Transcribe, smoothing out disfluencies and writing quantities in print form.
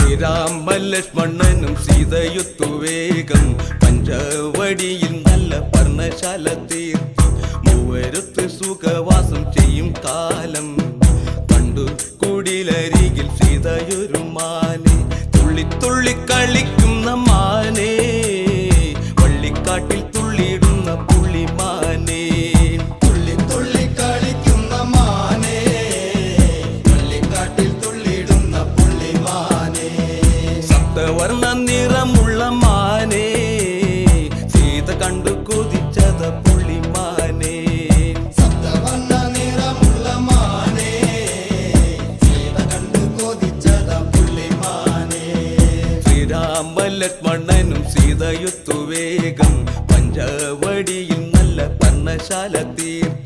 ശ്രീരാമലക്ഷ്മണനും സീതയൊത്തു വേഗം പഞ്ചവടിയിൽ നല്ല പർണശാല തീർത്തി മൂവരത്ത് സുഖവാസം ചെയ്യും കാലം കണ്ടു കുടിലരികിൽ സീതയൊരു മാനെ തുള്ളി തുള്ളി കളിക്കുന്ന മാനേ വള്ളിക്കാട്ടിൽ തുള്ളിയിടുന്ന പുള്ളിമാനേ വർണ്ണ നിറമുള്ള മാനേ സീത കണ്ടു കൊതിച്ചത പുള്ളിമാനേ സപ്തവർണ്ണ നിറമുള്ള മാനേ സീത കണ്ടു കൊതിച്ചത പുള്ളിമാനേ ശ്രീരാമലക്ഷ്മണനും സീതയൊത്തു വേഗം പഞ്ചവടിയിൽ നല്ല പർണശാല തീർത്തി